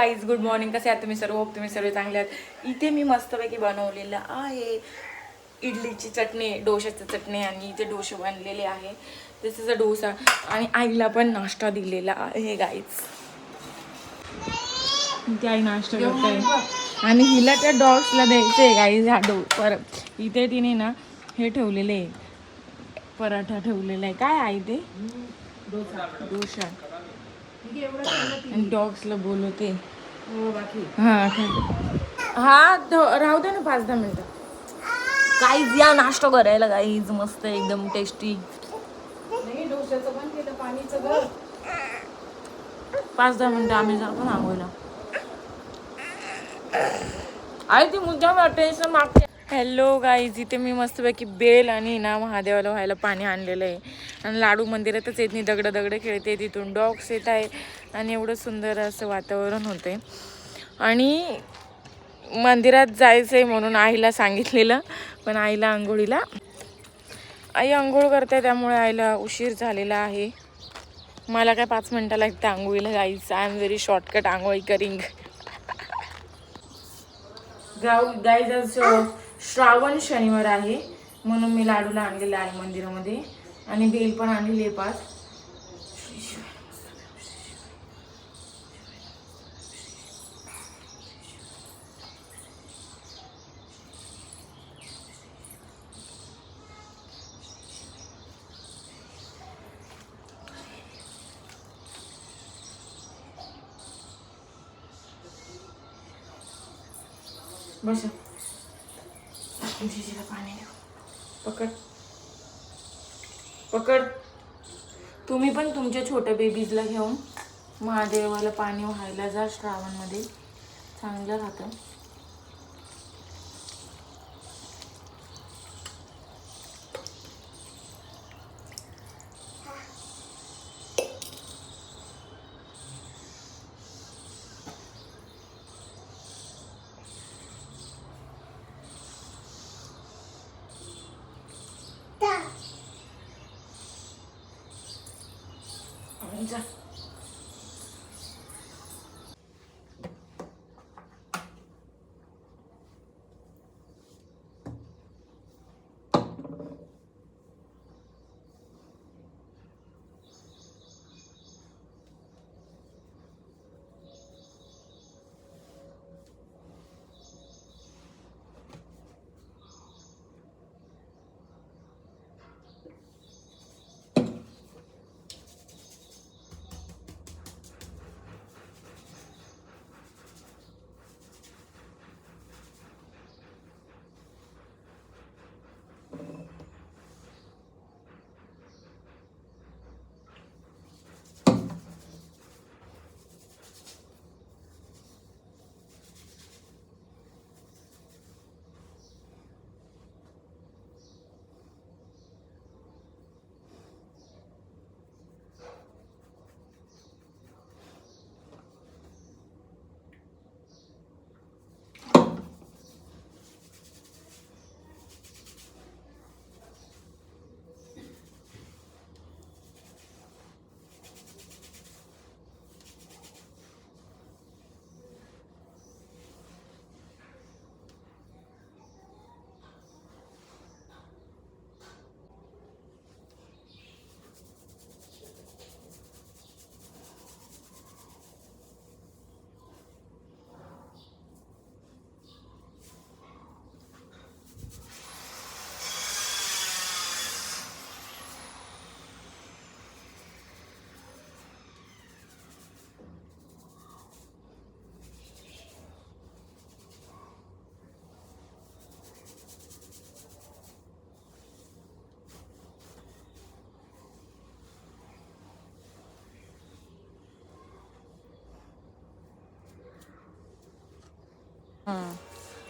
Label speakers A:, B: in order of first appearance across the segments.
A: Guys, good morning. कसे आहात तुम्ही सर्व? होप तुम्ही सर्व चांगले आहात. इथे मी मस्तपैकी बनवलेलं आहे इडलीची चटणी, डोशाची चटणी, आणि इथे डोसे बनलेले आहे. तसंच डोसा आणि आईला पण नाश्ता दिलेला आहे गाईज. इथे आई नाश्ता करते आणि हिला त्या डॉग्सला द्यायचं आहे गाईज. हा परत इथे तिने ना हे ठेवलेले आहे, पराठा ठेवलेला आहे. काय आहे ते? डोसा. आणि डॉग्सला बोलवते. हा राहू दे ना 5-10 मिनिटं. काहीच या नाश्ता करायला काहीच मस्त एकदम टेस्टी. 5-10 मिनिटं आम्ही जातो ना आंघोळीला. आई ती मुद्दाम टेन्शन मागते. हॅलो गाईज, इथे मी मस्तपैकी बेल आणि ना महादेवाला व्हायला पाणी आणलेलं आहे. आणि लाडू मंदिरातच येत नाही, दगडं खेळते. तिथून डॉग्स येत आहे आणि एवढं सुंदर असं वातावरण होते. आणि मंदिरात जायचं आहे म्हणून आईला सांगितलेलं, पण आईला आंघोळीला आई आंघोळ करते, त्यामुळे आईला उशीर झालेला आहे. मला काय 5 मिनटं लागते आंघोळीला guys. I am very shortcut आंघोळी करिंग. गाईज आज श्रावण शनिवार आहे म्हणून मी लाडूला आणलेला आहे मंदिरामध्ये. आणि बेल पण आणलेली आहे 5. बस पाणी पकड पकड. तुम्ही पण तुमच्या छोट्या बेबीजला घेऊन महादेवाला पाणी व्हायला जा. श्रावणमध्ये चांगलं राहतं. जा.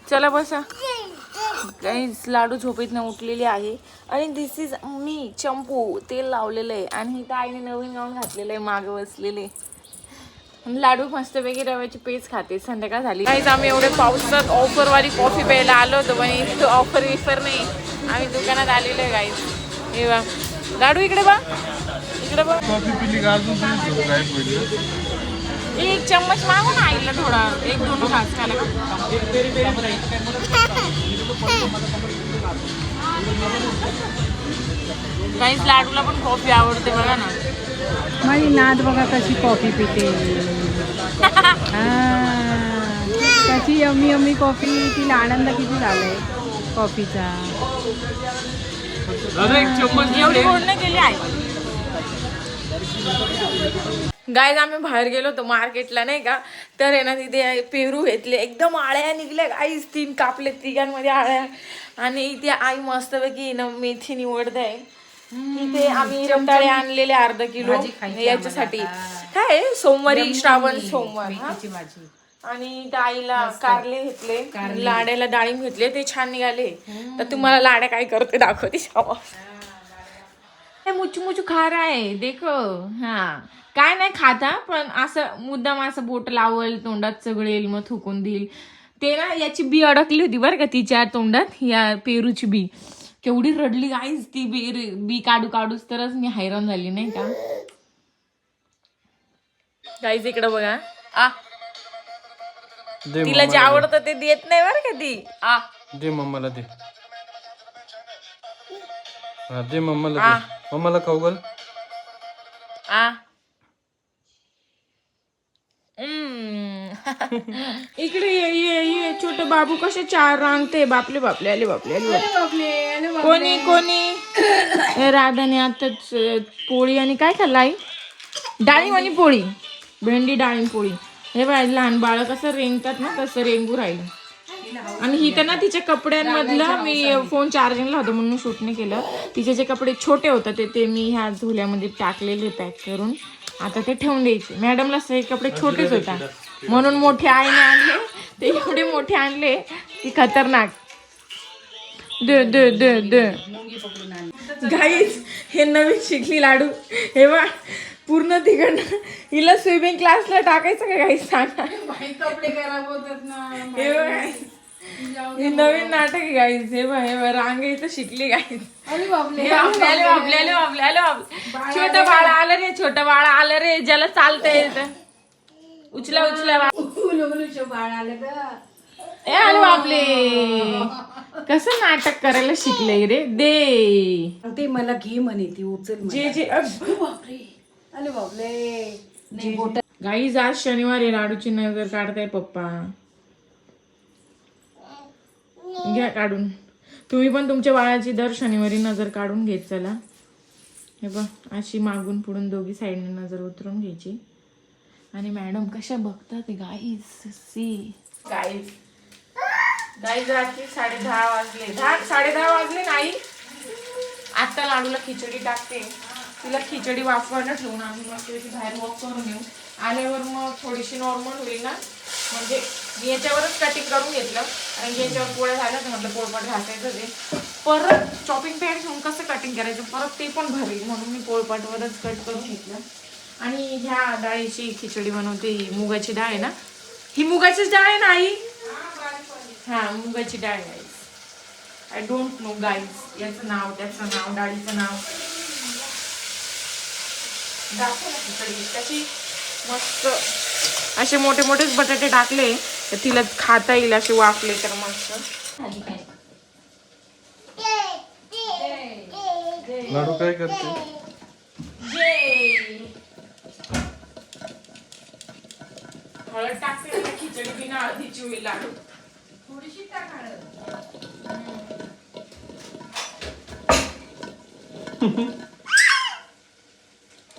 A: चला बसा. गाईस, लाडू झोपेतनं उठलेली आहे. आणि दिस इज मी चंपू तेल लावलेलं आहे. आणि इथं आईने नवीन गाऊन घातलेलं आहे, मागे बसलेले. लाडू मस्तपैकी रव्याची पेज खाते. संध्याकाळ झाली गाईस. आम्ही एवढे पावसात ऑफरवाली कॉफी प्यायला आलो होतो, पण इथे ऑफर विफर नाही. आम्ही दुकानात आलेलो आहे गाईस. हे बा लाडू, इकडे बा, इकडे बा.
B: कॉफी पिली का अजून
A: एक चम्मच मागू ना आईला थोडा, 1-2 घास खायला. काहीच लाडूला पण कॉफी आवडते बघा ना.
B: माझी नाद बघा कशी कॉफी पिते. त्याची यम्मी यम्मी कॉफी, तिला आनंद किती झालाय कॉफीचा.
A: एवढी गोड नाही केली आई. गाईज आम्ही बाहेर गेलो होतो मार्केटला नाही का, तर आहे ना तिथे पेरू घेतले, एकदम आळ्या निघल्या गाईज. 3 कापले, तिघांमध्ये आळ्या. आणि इथे आई मस्तपैकी ना मेथी निवडताय. इथे आम्ही रताळे आणलेले अर्धा किलो याच्यासाठी. काय सोमवारी, श्रावण सोमवार. आणि त्या आईला कारले घेतले, लाड्याला डाळिंब घेतले, ते छान निघाले. तर तुम्हाला लाड्या काय करते दाखवते शावा. मुचू मुचू खा रहा है देखो. हा काय नाही खाता, पण असं मुद्दाम असं बोट लावल, तोंडात चगळेल, मग थुकून देईल. ते ना याची बी अडकली होती बरं का तिच्या तोंडात, या पेरूची बी. केवढी रडली गाईज ती बी काढूच तरच मी हैराण झाली नाही का. गाईज इकडं बघा. तिला जे आवडतं ते देत नाही बरं का ती.
C: दे मम्माला दे. दे मम्माला दे. मम्माला खाऊ घाल.
A: इकडे ये छोटे बाबू कसे 4 रांगते. बापले बापले आले कोणी राधाने आताच पोळी आणि काय खाल्ला आई? डाळिंब आणि पोळी, भेंडी डाळिंब पोळी. हे बाय लहान बाळ कसं रेंगतात ना तसं रेंगू राहिलं. आणि ही तर ना तिच्या कपड्यांमधलं, मी फोन चार्जिंगला होता म्हणून शूट नाही केलं. तिचे जे कपडे छोटे होते ते मी ह्या झोल्यामध्ये टाकलेले पॅक करून. आता ते ठेवून द्यायचे. मॅडमला सगळे कपडे छोटेच होता म्हणून मोठे आईने आणले. ते एवढे मोठे आणले की खतरनाक. गाईज हे नवीन शिकली लाडू. हे बा पूर्ण तिकडनं हिला स्विमिंग क्लासला टाकायचं का गाईज सांगा.
B: कपडे खराब होतात ना.
A: हे नवीन नाटक आहे गाईज. हे बा रांग इथं शिकली गाईज. छोटं बाळ आलं रे, छोटं बाळ आलं रे, ज्याला चालतंय उचला
B: बाळ आलं ग.
A: अरे बापले कसं नाटक करायला शिकले रे. दे
B: ते मला घे म्हणे ती उचल
A: जे
B: बापरे. अरे बापरे.
A: गाईज आज शनिवार आहे, लाडूची नजर काढताय पप्पा. घ्या काढून. तुम्ही पण तुमच्या बाळाची दर शनिवारी नजर काढून घेत चला. हे बघ अशी मागून पुढून दोघी साईडने नजर उतरून घ्यायची. आणि मॅडम कशा बघतात गाईज. गाईज रात्री 10:30 वाजले. 10:30 वाजले नाही. आता लाडूला खिचडी टाकते. तिला खिचडी वाफवायला ठेवून आम्ही मस्त बाहेर वॉक करून येऊ. आल्यावर मग थोडीशी नॉर्मल होईल ना, म्हणजे मी याच्यावरच कटिंग करून घेतलं. आणि याच्यावर पोळ्या झाल्या तर म्हटलं पोळपाट घासायचं ते. परत चॉपिंग पॅड घेऊन कसं कटिंग करायचं परत ते पण भरेल म्हणून मी पोळपाटवरच कट करून घेतलं. आणि ह्या डाळीची खिचडी बनवते. ही मुगाची डाळ आहे ना, ही मुगाचीच डाळ आहे ना आई. हा मुगाची डाळ आहे. आय डोंट नो गाईज याचं नाव, त्याचं नाव, डाळीचं नाव. दाखव ना खिचडी त्याची मस्त. असे मोठे मोठेच बटाटे टाकले तर तिला खाता येईल असे वाफले तर मस्त.
C: लाडू काय करते?
A: हळद टाकते ना खिचडी बिना हळदीची होईल लाडू. थोडीशी टाक हळद.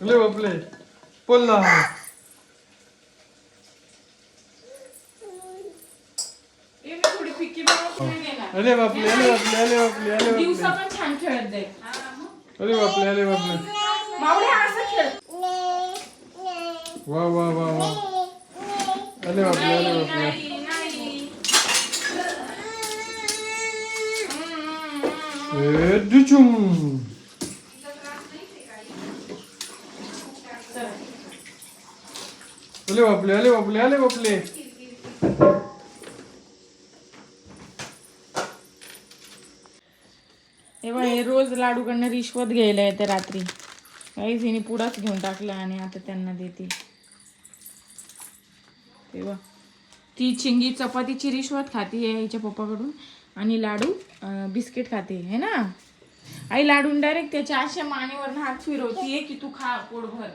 C: बापले बोल ना.
A: थोडी फिक्की बनवून देणार.
C: अरे बापले.
A: दिवसा पण छान खेळत जाईल.
C: अरे बापले.
A: मावळे असं खेळ.
C: वा. अरे बापले. दुचुम. अरे बापले.
A: हे रोज लाडूकडनं रिश्वत घ्यायला येते रात्री. काहीच हिने पुढाच घेऊन टाकला आणि आता त्यांना देते. बघ. ती चिंगी चपातीची रिश्वत खाती आहे हिच्या पप्पाकडून आणि लाडू बिस्किट खाते है ना. आई लाडून डायरेक्ट त्याच्या अशा मानेवर हात फिरवतीये की तू खा पोटभर.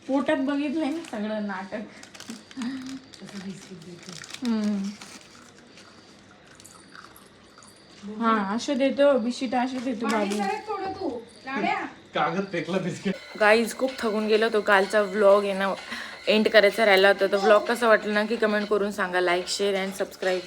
A: पोटात बघितलंय ना सगळं नाटक. हा असं देतो बिस्किट असं देतो बाबू.
B: थोडं तू लाड्या
C: कागद फेकला बिस्किट.
A: गाईज खूप थकून गेलो तो. कालचा व्लॉग आहे ना एंड करायचा राहिला होता. तो व्लॉग कसा वाटला ना की कमेंट करून सांगा. Like share and subscribe.